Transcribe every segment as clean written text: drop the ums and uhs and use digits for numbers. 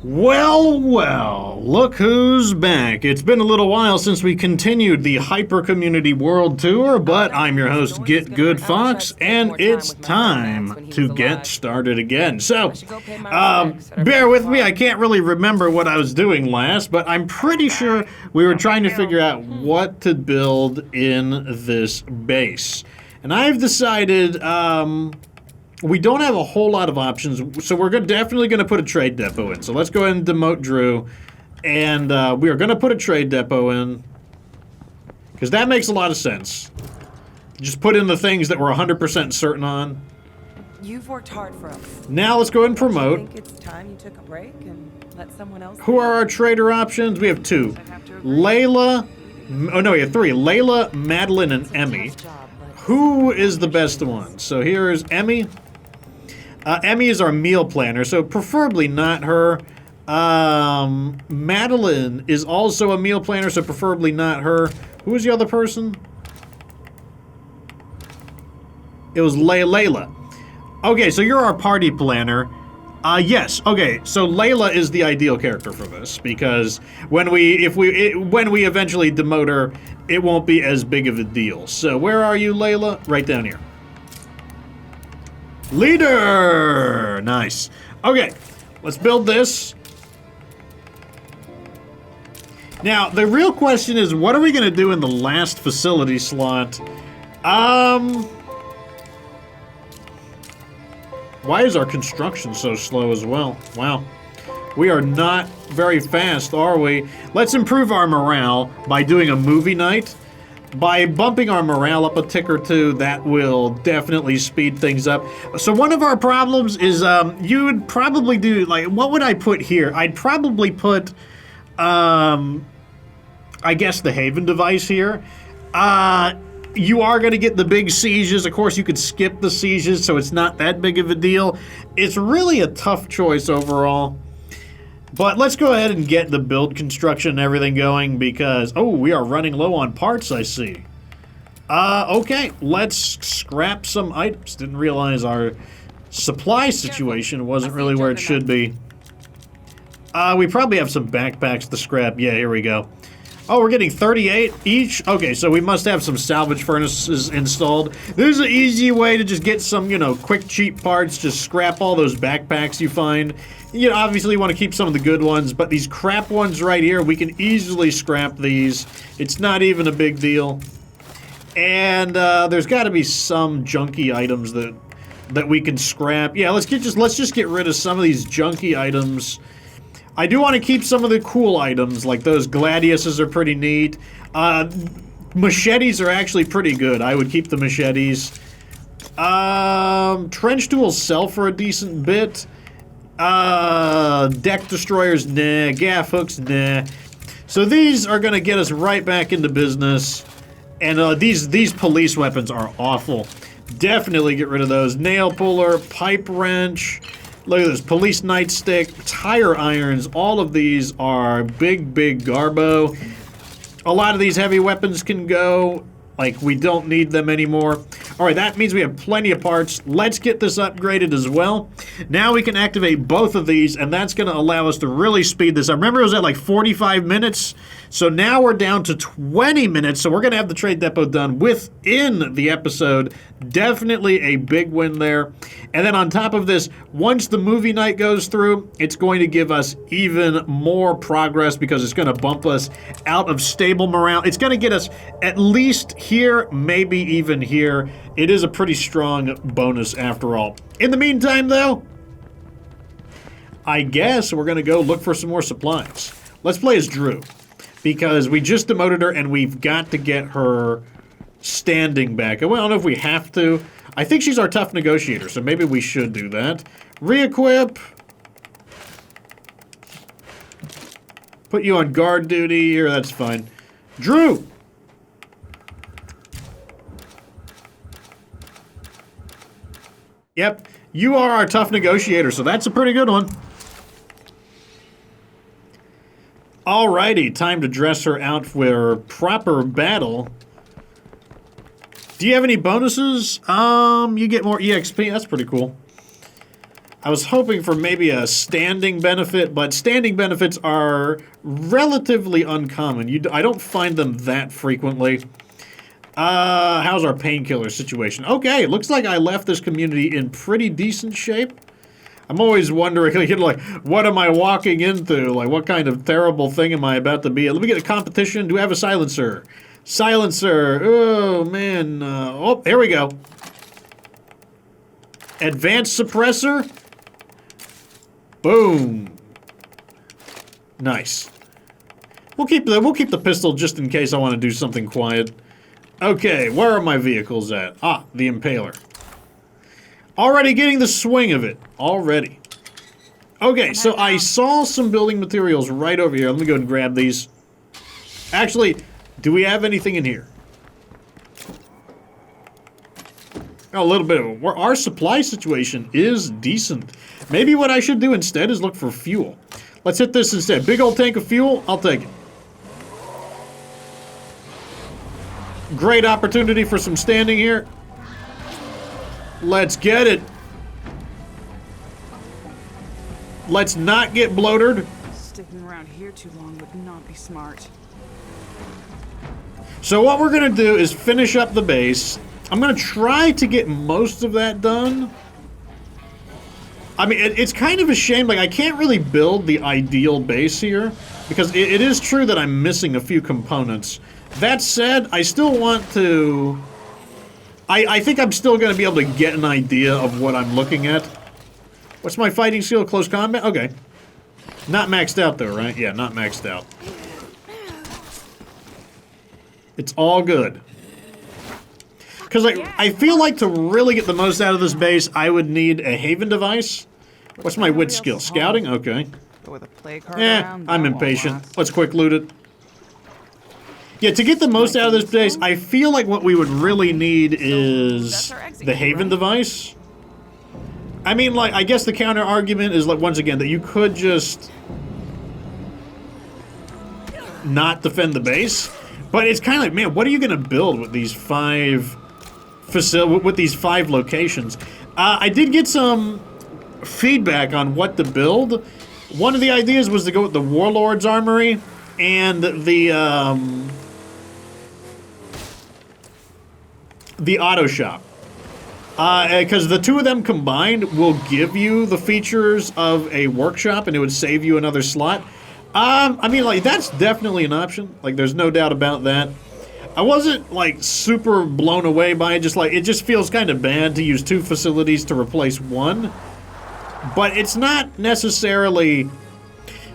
Well, well, look who's back. It's been a little while since we continued the Hyper Community World Tour, but I'm your host, Get Good Fox, and it's time to get started again. So, bear with me, I can't really remember what I was doing last, but I'm pretty sure we were trying to figure out what to build in this base. And I've decided, we don't have a whole lot of options, so we're definitely going to put a trade depot in. So let's go ahead and demote Drew, and we are going to put a trade depot in, because that makes a lot of sense. Just put in the things that we're 100% certain on. You've worked hard for us. Now let's go ahead and promote. I think it's time you took a break and let someone else. Who are our trader options? We have two. Layla, oh no, we have three. Layla, Madeline, and Emmy. Who is the best one? So here's Emmy. Emmy is our meal planner, so preferably not her. Madeline is also a meal planner, so preferably not her. Who was the other person? It was Layla. Okay, so you're our party planner. Yes. Okay, so Layla is the ideal character for this because when we eventually demote her, it won't be as big of a deal. So where are you, Layla? Right down here. Leader! Nice. Okay, let's build this. Now, the real question is, what are we going to do in the last facility slot? Why is our construction so slow as well? Wow. We are not very fast, are we? Let's improve our morale by doing a movie night. By bumping our morale up a tick or two, that will definitely speed things up. So one of our problems is, you would probably do, like, what would I put here? I'd probably put, I guess the Haven device here. You are going to get the big sieges. Of course, you could skip the sieges, so it's not that big of a deal. It's really a tough choice overall. But let's go ahead and get the build construction and everything going because, oh, we are running low on parts, I see. Okay, let's scrap some items. Didn't realize our supply situation wasn't really where it should be. We probably have some backpacks to scrap. Yeah, here we go. Oh, we're getting 38 each? Okay, so we must have some salvage furnaces installed. There's an easy way to just get some, quick, cheap parts. Just scrap all those backpacks you find. Obviously you want to keep some of the good ones, but these crap ones right here, we can easily scrap these. It's not even a big deal. And there's got to be some junky items that we can scrap. Yeah, let's just get rid of some of these junky items. I do want to keep some of the cool items, like those gladiuses are pretty neat. Machetes are actually pretty good. I would keep the machetes. Trench tools sell for a decent bit. Deck destroyers, nah. Gaff hooks, nah. So these are going to get us right back into business. And these police weapons are awful. Definitely get rid of those. Nail puller, pipe wrench. Look at this, police nightstick, tire irons, all of these are big, big garbo. A lot of these heavy weapons can go, like we don't need them anymore. All right, that means we have plenty of parts. Let's get this upgraded as well. Now we can activate both of these, and that's gonna allow us to really speed this up. Remember it was at like 45 minutes? So now we're down to 20 minutes, so we're gonna have the trade depot done within the episode. Definitely a big win there. And then on top of this, once the movie night goes through, it's going to give us even more progress because it's going to bump us out of stable morale. It's going to get us at least here, maybe even here. It is a pretty strong bonus after all. In the meantime, though, I guess we're going to go look for some more supplies. Let's play as Drew because we just demoted her and we've got to get her standing back. Well, I don't know if we have to. I think she's our tough negotiator, so maybe we should do that. Re-equip. Put you on guard duty here, that's fine. Drew! Yep, you are our tough negotiator, so that's a pretty good one. Alrighty, time to dress her out for proper battle. Do you have any bonuses? You get more EXP. That's pretty cool. I was hoping for maybe a standing benefit, but standing benefits are relatively uncommon. I don't find them that frequently. How's our painkiller situation? Okay, it looks like I left this community in pretty decent shape. I'm always wondering, like, what am I walking into? Like, what kind of terrible thing am I about to be? Let me get a competition. Do we have a silencer? Silencer. Oh, man. Oh, here we go. Advanced suppressor. Boom. Nice. We'll keep the pistol just in case I want to do something quiet. Okay, where are my vehicles at? Ah, the Impaler. Already getting the swing of it. Already. Okay, so I saw some building materials right over here. Let me go and grab these. Actually, do we have anything in here? A little bit of our supply situation is decent. Maybe what I should do instead is look for fuel. Let's hit this instead. Big old tank of fuel, I'll take it. Great opportunity for some standing here. Let's get it. Let's not get bloated. Sticking around here too long would not be smart. So what we're gonna do is finish up the base. I'm gonna try to get most of that done. I mean, it's kind of a shame, like, I can't really build the ideal base here, because it is true that I'm missing a few components. That said, I still want to... I think I'm still going to be able to get an idea of what I'm looking at. What's my fighting skill? Close combat? Okay. Not maxed out, though, right? Yeah, not maxed out. It's all good. Because I feel like to really get the most out of this base, I would need a Haven device. What's my wit skill? Scouting? Okay. With a plague heart around, I'm impatient. Let's quick loot it. Yeah, to get the most out of this base, I feel like what we would really need is the Haven device. I mean, like, I guess the counter argument is, like, once again, that you could just not defend the base. But it's kind of like, man, what are you going to build with these five locations? I did get some feedback on what to build. One of the ideas was to go with the Warlord's Armory and the Auto Shop. Because the two of them combined will give you the features of a workshop, and it would save you another slot. I mean, like, that's definitely an option. Like, there's no doubt about that. I wasn't, like, super blown away by it. Just, like, it just feels kind of bad to use two facilities to replace one. But it's not necessarily...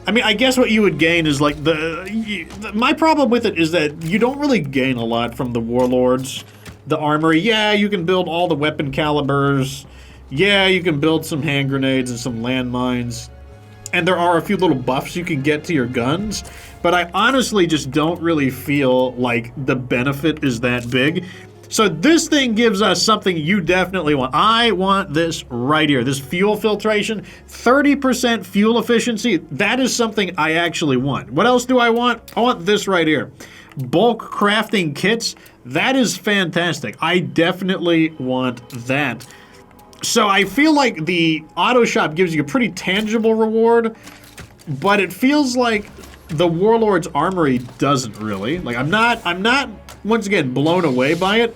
I mean, I guess what you would gain is, like, my problem with it is that you don't really gain a lot from the Warlords. The Armory, yeah, you can build all the weapon calibers. Yeah, you can build some hand grenades and some landmines. And there are a few little buffs you can get to your guns. But I honestly just don't really feel like the benefit is that big. So this thing gives us something you definitely want. I want this right here. This fuel filtration, 30% fuel efficiency. That is something I actually want. What else do I want? I want this right here. Bulk crafting kits. That is fantastic. I definitely want that. So I feel like the auto shop gives you a pretty tangible reward, but it feels like the Warlord's Armory doesn't really. Like, I'm not once again blown away by it.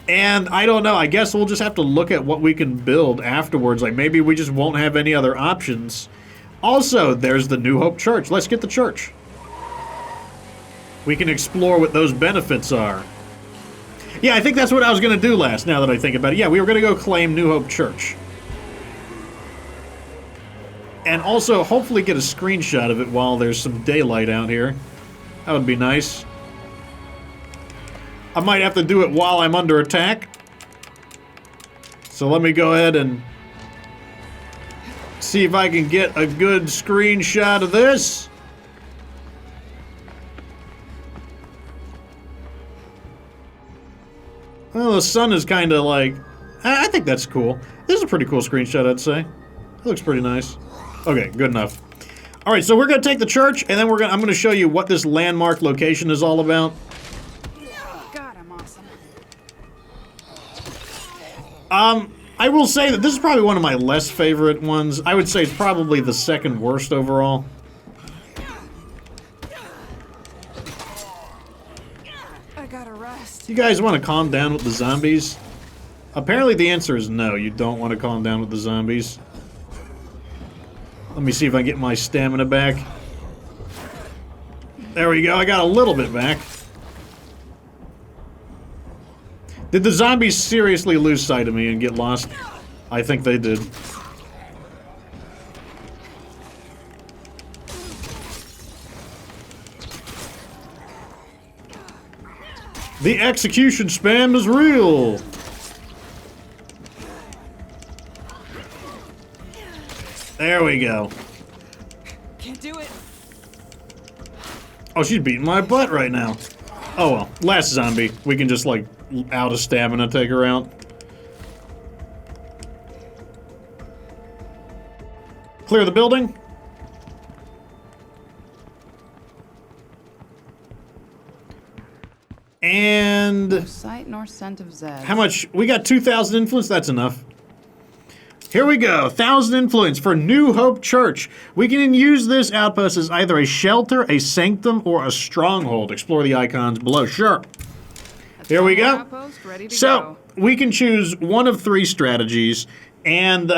And I don't know, I guess we'll just have to look at what we can build afterwards. Like, maybe we just won't have any other options. Also, there's the New Hope Church. Let's get the church. We can explore what those benefits are. Yeah, I think that's what I was going to do last, now that I think about it. Yeah, we were going to go claim New Hope Church. And also, hopefully get a screenshot of it while there's some daylight out here. That would be nice. I might have to do it while I'm under attack. So let me go ahead and see if I can get a good screenshot of this. Well, the sun is kind of like... I think that's cool. This is a pretty cool screenshot, I'd say. It looks pretty nice. Okay, good enough. All right, so we're going to take the church, and then I'm going to show you what this landmark location is all about. God, I'm awesome. I will say that this is probably one of my less favorite ones. I would say it's probably the second worst overall. I gotta rest. You guys want to calm down with the zombies? Apparently the answer is no, you don't want to calm down with the zombies. Let me see if I can get my stamina back. There we go, I got a little bit back. Did the zombies seriously lose sight of me and get lost? I think they did. The execution spam is real! There we go. Can't do it. Oh, she's beating my butt right now. Oh well, last zombie. We can just, like, out of stamina take her out. Clear the building. And... No sight nor scent of Zed. how much? We got 2,000 influence? That's enough. Here we go. 1,000 influence for New Hope Church. We can use this outpost as either a shelter, a sanctum, or a stronghold. Explore the icons below. Sure. Here we go. Outpost, ready to So, go. we can choose one of 3 strategies, and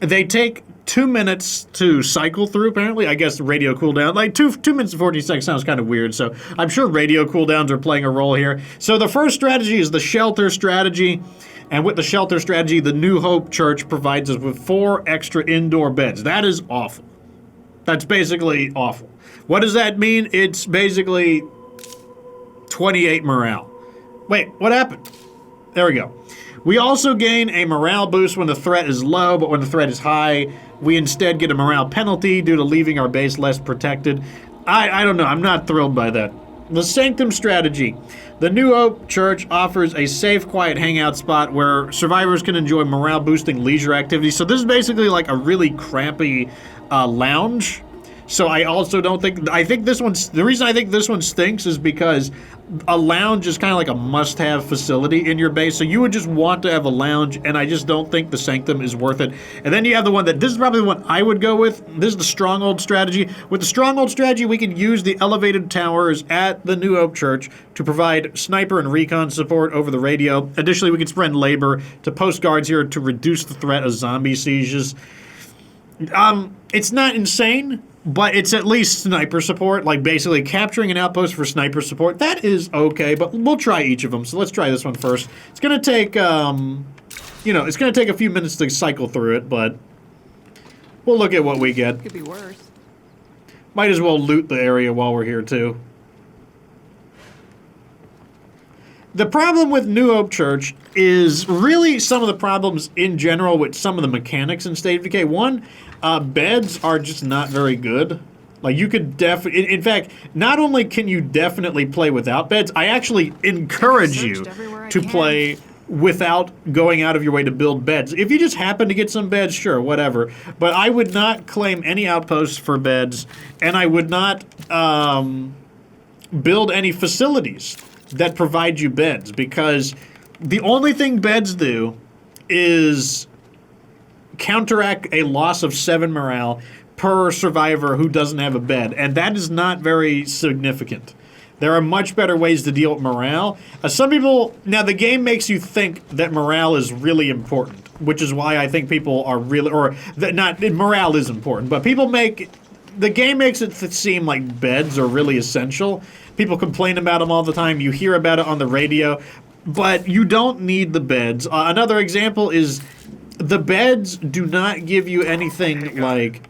they take 2 minutes to cycle through, apparently. I guess radio cooldown. Like, 2 minutes and 14 seconds sounds kind of weird, so I'm sure radio cooldowns are playing a role here. So the first strategy is the shelter strategy, and with the shelter strategy, the New Hope Church provides us with 4 extra indoor beds. That is awful. That's basically awful. What does that mean? It's basically 28 morale. Wait, what happened? There we go. We also gain a morale boost when the threat is low, but when the threat is high, we instead get a morale penalty due to leaving our base less protected. I don't know. I'm not thrilled by that. The Sanctum strategy. The New Hope Church offers a safe, quiet hangout spot where survivors can enjoy morale-boosting leisure activities. So this is basically like a really crappy lounge. So I also don't think... I think this one's... The reason I think this one stinks is because a lounge is kind of like a must-have facility in your base. So you would just want to have a lounge, and I just don't think the Sanctum is worth it. And then you have the one that... This is probably the one I would go with. This is the Stronghold strategy. With the Stronghold strategy, we can use the elevated towers at the New Hope Church to provide sniper and recon support over the radio. Additionally, we can spread labor to post guards here to reduce the threat of zombie sieges. It's not insane, but it's at least sniper support, like basically capturing an outpost for sniper support. That is okay, but we'll try each of them. So let's try this one first. It's going to take, it's going to take a few minutes to cycle through it, but we'll look at what we get. Could be worse. Might as well loot the area while we're here, too. The problem with New Hope Church is really some of the problems in general with some of the mechanics in State of Decay. One, beds are just not very good. Like, you could in fact, not only can you definitely play without beds, I actually encourage you to play without going out of your way to build beds. If you just happen to get some beds, sure, whatever. But I would not claim any outposts for beds, and I would not build any facilities that provide you beds, because the only thing beds do is counteract a loss of 7 morale per survivor who doesn't have a bed, and that is not very significant. There are much better ways to deal with morale. Some people... Now, the game makes you think that morale is really important, which is why I think people are really... Or, morale is important, but people make... The game makes it seem like beds are really essential. People complain about them all the time. You hear about it on the radio, but you don't need the beds. Another example is the beds do not give you anything like...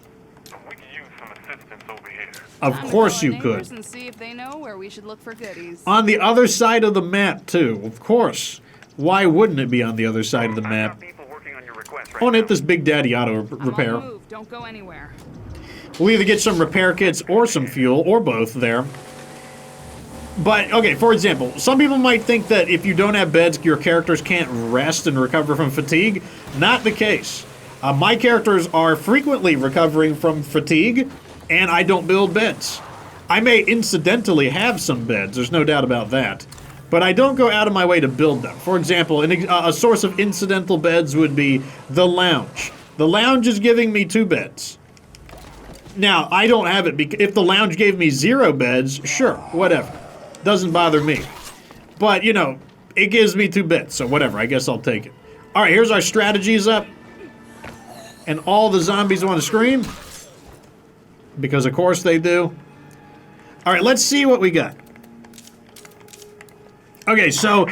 We could use some assistance over here. Of course you could. And see if they know where we should look for goodies. On the other side of the map, too. Of course. Why wouldn't it be on the other side of the map? People working on your request I want to hit this Big Daddy auto I'm repair. on the move. Don't go anywhere. We'll either get some repair kits or some fuel, or both there. But, okay, for example, some people might think that if you don't have beds, your characters can't rest and recover from fatigue. Not the case. My characters are frequently recovering from fatigue, and I don't build beds. I may incidentally have some beds, there's no doubt about that. but I don't go out of my way to build them. For example, a source of incidental beds would be the lounge. The lounge is giving me 2 beds. Now, I don't have it, if the lounge gave me 0 beds, sure, whatever. Doesn't bother me. But, you know, it gives me 2 beds, so whatever, I guess I'll take it. Alright, here's our strategies up. And all the zombies want to scream. Because of course they do. Alright, let's see what we got. Okay, so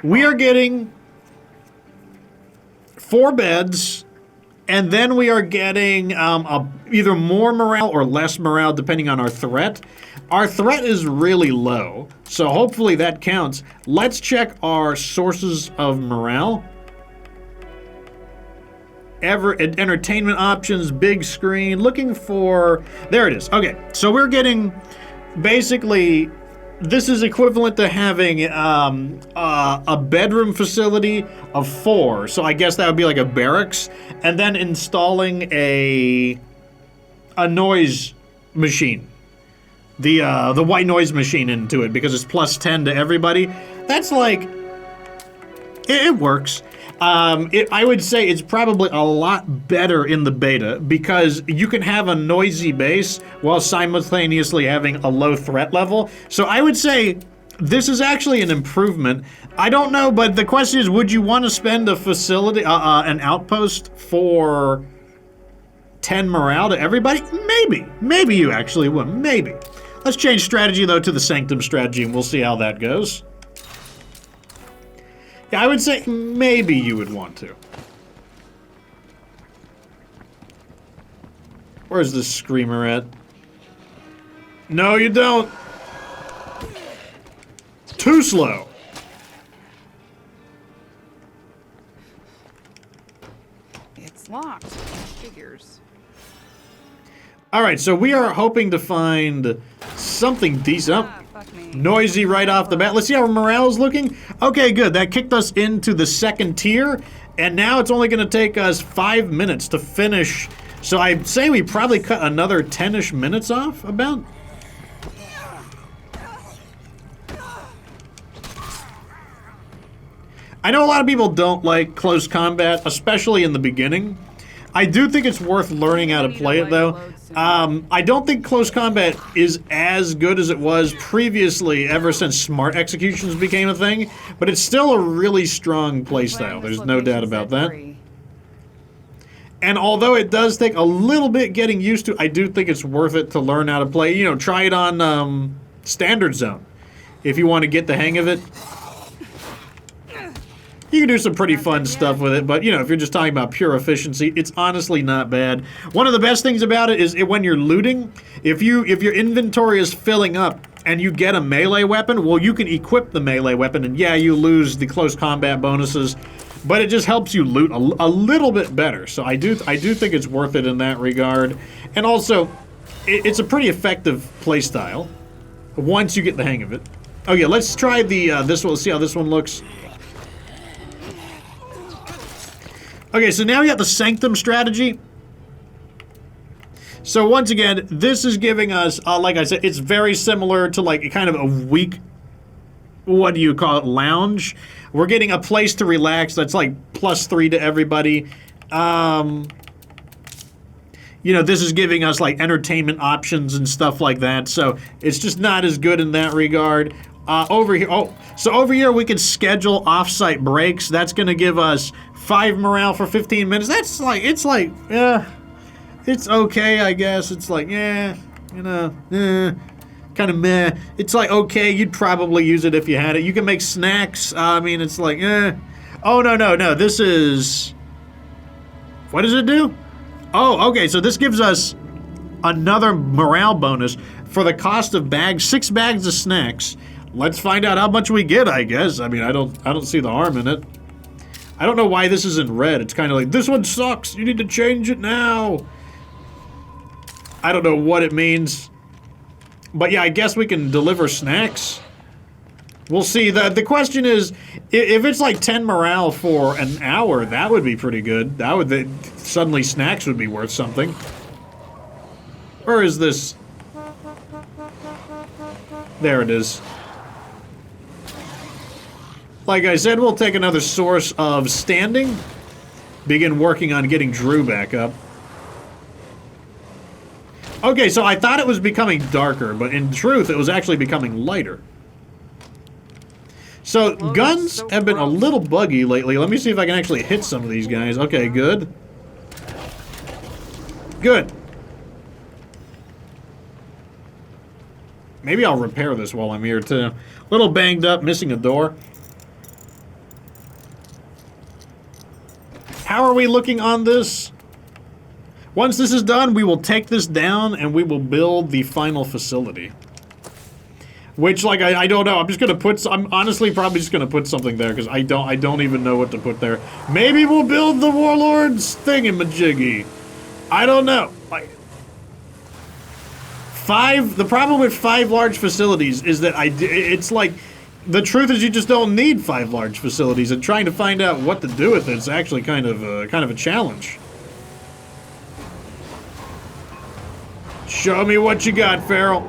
we are getting 4 beds, and then we are getting either more morale or less morale depending on our threat. Our threat is really low, so hopefully that counts. Let's check our sources of morale. Entertainment options, big screen, looking for... There it is. Okay, so we're getting basically... This is equivalent to having a bedroom facility of 4. So I guess that would be like a barracks. And then installing a noise machine. The white noise machine into it because it's plus 10 to everybody. That's like... It works. I would say it's probably a lot better in the beta because you can have a noisy base while simultaneously having a low threat level. So I would say this is actually an improvement. I don't know, but the question is, would you want to spend a facility, an outpost for 10 morale to everybody? Maybe. Maybe you actually would. Maybe. Let's change strategy, though, to the Sanctum strategy, and we'll see how that goes. Yeah, I would say maybe you would want to. Where's this screamer at? No, you don't. Too slow. It's locked. Figures. Alright, so we are hoping to find something decent. Fuck me. Noisy right off the bat. Let's see how our morale is looking. Okay, good. That kicked us into the 2nd tier. And now it's only going to take us 5 minutes to finish. So I'd say we probably cut another 10-ish minutes off, about. I know a lot of people don't like close combat, especially in the beginning. I do think it's worth learning how to play it, though. I don't think close combat is as good as it was previously, ever since smart executions became a thing, but it's still a really strong playstyle. There's no doubt about that. And although it does take a little bit getting used to, I do think it's worth it to learn how to play. You know, try it on Standard Zone if you want to get the hang of it. You can do some pretty fun stuff with it, but, you know, if you're just talking about pure efficiency, it's honestly not bad. One of the best things about it is when you're looting, if your inventory is filling up and you get a melee weapon, well, you can equip the melee weapon, and yeah, you lose the close combat bonuses, but it just helps you loot a little bit better. So I do think it's worth it in that regard. And also, it's a pretty effective playstyle once you get the hang of it. Oh yeah, let's try this one. Let's see how this one looks. Okay, so now we got the Sanctum strategy. So once again, this is giving us, like I said, it's very similar to like kind of a weak, what do you call it, lounge. We're getting a place to relax that's like +3 to everybody. You know, this is giving us like entertainment options and stuff like that. So it's just not as good in that regard. Over here, we can schedule off-site breaks. That's going to give us 5 morale for 15 minutes. That's like, it's okay, I guess. It's like, yeah, you know, kind of meh. It's like, okay, you'd probably use it if you had it. You can make snacks. I mean, it's like, Oh, no, this is... What does it do? Oh, okay, so this gives us another morale bonus for the cost of bags, 6 bags of snacks. Let's find out how much we get, I guess. I mean, I don't see the harm in it. I don't know why this is in red. It's kind of like, this one sucks. You need to change it now. I don't know what it means. But yeah, I guess we can deliver snacks. We'll see. The question is, if it's like 10 morale for an hour, that would be pretty good. That would, suddenly snacks would be worth something. Where is this? There it is. Like I said, we'll take another source of standing. Begin working on getting Drew back up. Okay, so I thought it was becoming darker, but in truth, it was actually becoming lighter. So, Whoa, guns so have been a gross. little buggy lately. Let me see if I can actually hit some of these guys. Okay, good. Good. Maybe I'll repair this while I'm here, too. A little banged up, missing a door. How are we looking on this? Once this is done, we will take this down and we will build the final facility. Which, like, I don't know. I'm just gonna put. I'm honestly probably just gonna put something there because I don't even know what to put there. Maybe we'll build the Warlord's thingamajiggy. I don't know. Like, the problem with 5 large facilities is that it's like, the truth is you just don't need 5 large facilities, and trying to find out what to do with it's actually kind of a challenge. Show me what you got, Farrell.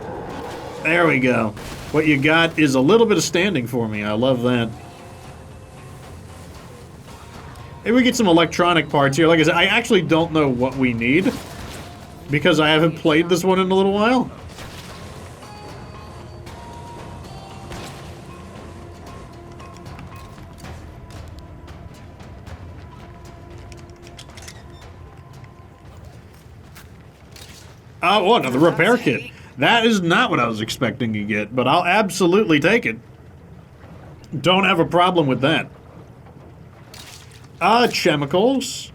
There we go. What you got is a little bit of standing for me. I love that. Maybe we get some electronic parts here. Like I said, I actually don't know what we need because I haven't played this one in a little while. Oh, another repair kit. That is not what I was expecting to get, but I'll absolutely take it. Don't have a problem with that. Chemicals.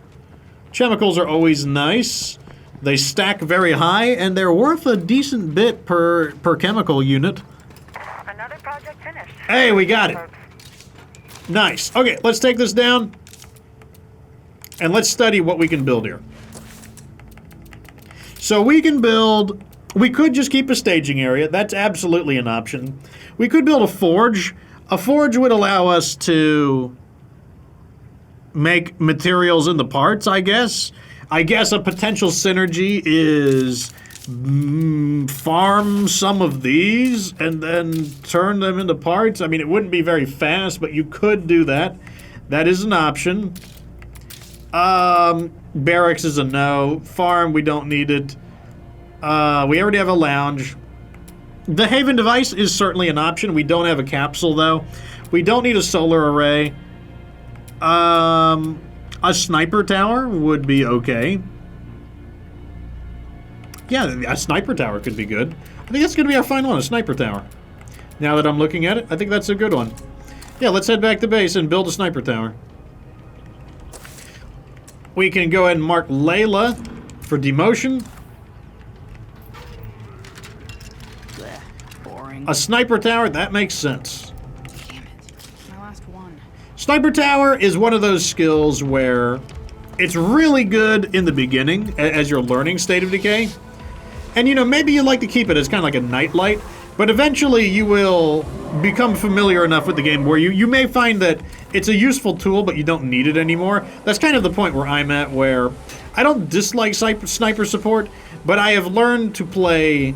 Chemicals are always nice. They stack very high, and they're worth a decent bit per chemical unit. Another project finished. Hey, we got it. Nice. Okay, let's take this down, and let's study what we can build here. So we can build... We could just keep a staging area. That's absolutely an option. We could build a forge. A forge would allow us to make materials in the parts, I guess. I guess a potential synergy is farm some of these and then turn them into parts. I mean, it wouldn't be very fast, but you could do that. That is an option. Barracks is a no. Farm, we don't need it. We already have a lounge. The Haven device is certainly an option. We don't have a capsule, though. We don't need a solar array. A sniper tower would be okay. Yeah, a sniper tower could be good. I think that's going to be our final one, a sniper tower. Now that I'm looking at it, I think that's a good one. Yeah, let's head back to base and build a sniper tower. We can go ahead and mark Layla for demotion. Blech, boring. A sniper tower, that makes sense. Damn it. My last one. Sniper tower is one of those skills where it's really good in the beginning as you're learning State of Decay. And, you know, maybe you like to keep it as kind of like a nightlight, but eventually you will become familiar enough with the game where you may find that it's a useful tool, but you don't need it anymore. That's kind of the point where I'm at, where I don't dislike sniper support, but I have learned to play...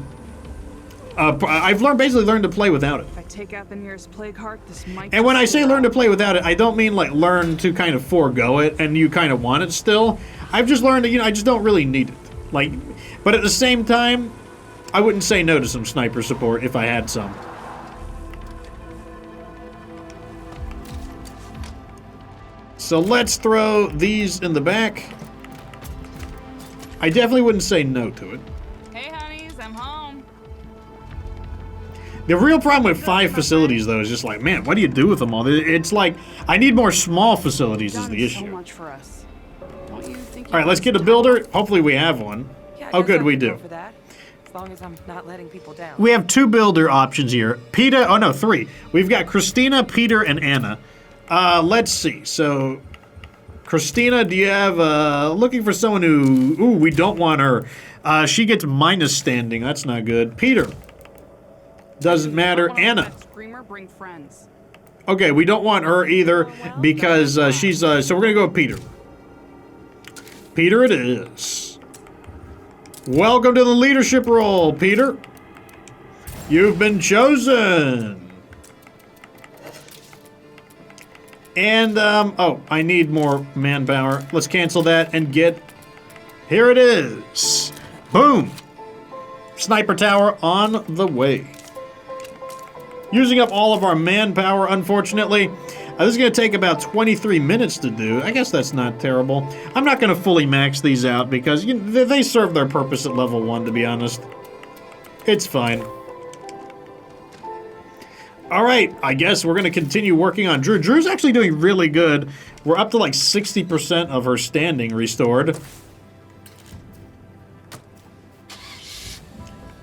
basically learned to play without it. If I take out the nearest plague heart, this might. And when I say learn to play without it, I don't mean like learn to kind of forego it and you kind of want it still. I've just learned that, you know, I just don't really need it. Like, but at the same time, I wouldn't say no to some sniper support if I had some. So let's throw these in the back. I definitely wouldn't say no to it. Hey, honeys, I'm home. The real problem with 5 facilities, though, is just like, man, what do you do with them all? It's like, I need more small facilities is the So issue. much for us. Don't you think? All right, let's get a builder. Hopefully we have one. Yeah, I Oh, guess good, I we could go do. For that, as long as I'm not letting people down. We have 2 builder options here. Peter, oh no, 3. We've got Christina, Peter, and Anna. Let's see. So, Christina, do you have, looking for someone who, ooh, we don't want her. She gets minus standing. That's not good. Peter. Doesn't matter. Anna. Screamer, bring friends. Okay, we don't want her either because she's, so we're going to go with Peter. Peter it is. Welcome to the leadership role, Peter. You've been chosen. And, oh, I need more manpower. Let's cancel that and get... Here it is. Boom. Sniper tower on the way. Using up all of our manpower, unfortunately. This is going to take about 23 minutes to do. I guess that's not terrible. I'm not going to fully max these out because they serve their purpose at level 1, to be honest. It's fine. Alright, I guess we're going to continue working on Drew. Drew's actually doing really good. We're up to like 60% of her standing restored.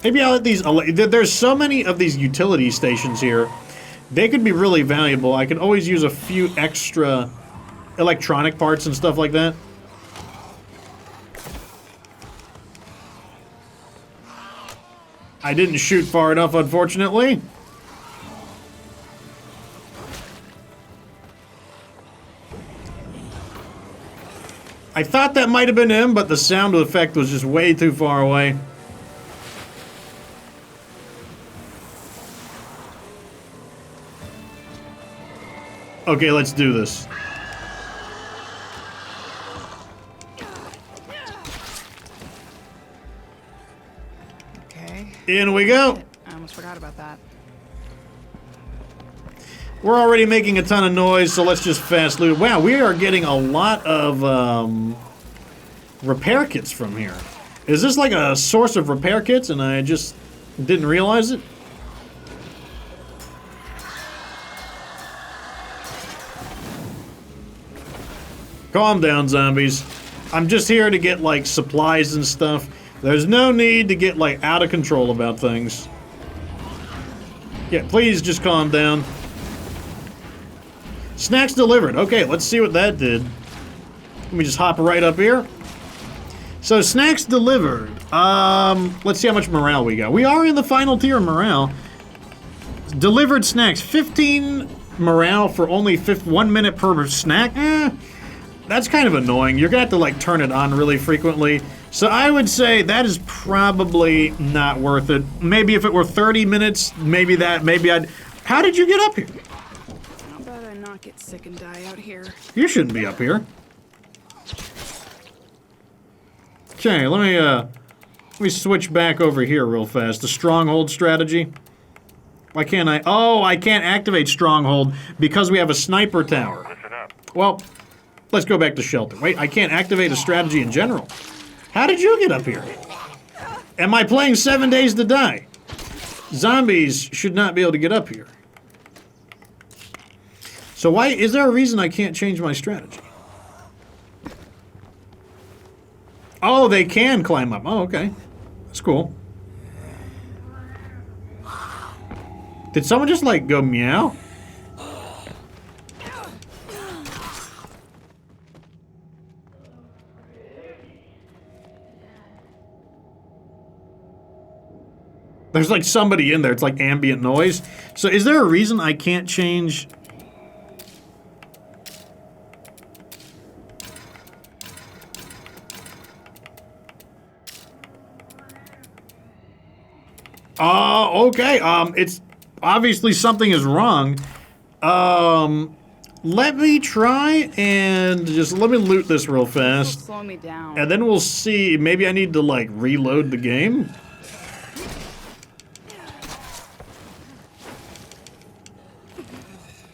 Maybe I'll let these... There's so many of these utility stations here. They could be really valuable. I could always use a few extra electronic parts and stuff like that. I didn't shoot far enough, unfortunately. I thought that might have been him, but the sound effect was just way too far away. Okay, let's do this. Okay. In we go. I almost forgot about that. We're already making a ton of noise, so let's just fast loot. Wow, we are getting a lot of repair kits from here. Is this like a source of repair kits and I just didn't realize it? Calm down, zombies. I'm just here to get, like, supplies and stuff. There's no need to get, like, out of control about things. Yeah, please just calm down. Snacks delivered. Okay, let's see what that did. Let me just hop right up here. So, snacks delivered. Let's see how much morale we got. We are in the final tier of morale. Delivered snacks. 15 morale for only 1 minute per snack. That's kind of annoying. You're gonna have to like turn it on really frequently. So I would say that is probably not worth it. Maybe if it were 30 minutes, maybe I'd... How did you get up here? How about I not get sick and die out here? You shouldn't be up here. Okay, let me switch back over here real fast. The stronghold strategy. Why can't I... Oh, I can't activate stronghold because we have a sniper tower. Listen up. Well... Let's go back to shelter. Wait, I can't activate a strategy in general. How did you get up here? Am I playing 7 Days to Die? Zombies should not be able to get up here. So why, is there a reason I can't change my strategy? Oh, they can climb up. Oh, okay. That's cool. Did someone just like go meow? There's like somebody in there. It's like ambient noise. So is there a reason I can't change? Okay. It's obviously something is wrong. Let me try and just let me loot this real fast. Slow me down. And then we'll see. Maybe I need to like reload the game.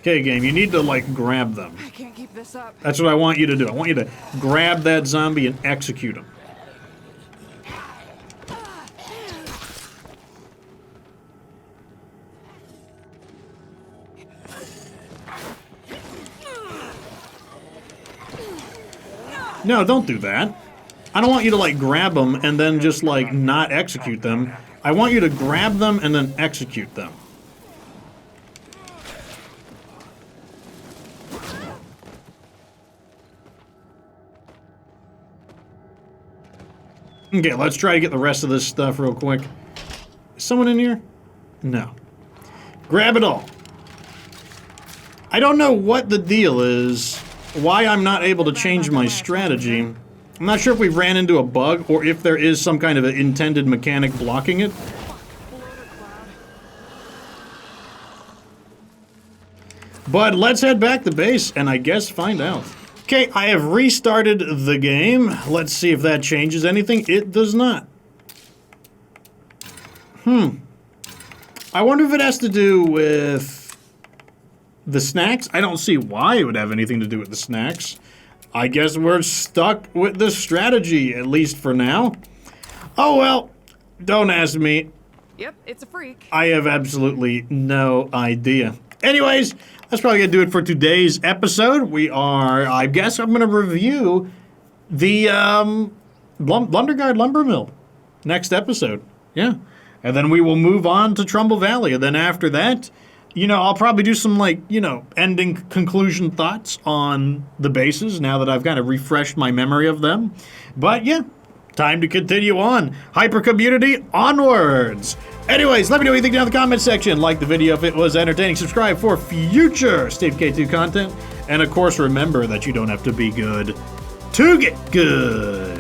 Okay, game, you need to, like, grab them. I can't keep this up. That's what I want you to do. I want you to grab that zombie and execute him. No, don't do that. I don't want you to, like, grab them and then just, like, not execute them. I want you to grab them and then execute them. Okay, let's try to get the rest of this stuff real quick. Is someone in here? No. Grab it all. I don't know what the deal is, why I'm not able to change my strategy. I'm not sure if we ran into a bug or if there is some kind of an intended mechanic blocking it. But let's head back to base and I guess find out. Okay, I have restarted the game. Let's see if that changes anything. It does not. I wonder if it has to do with the snacks. I don't see why it would have anything to do with the snacks. I guess we're stuck with the strategy, at least for now. Oh well, don't ask me. Yep, it's a freak. I have absolutely no idea. Anyways, that's probably gonna do it for today's episode. I guess I'm gonna review the Blunderguard Lumber Mill next episode. Yeah. And then we will move on to Trumbull Valley. And then after that, you know, I'll probably do some, like, you know, ending conclusion thoughts on the bases now that I've kind of refreshed my memory of them. But yeah, time to continue on. Hyper community, onwards. Anyways, let me know what you think down in the comment section. Like the video if it was entertaining. Subscribe for future Steve K2 content. And of course, remember that you don't have to be good to get good.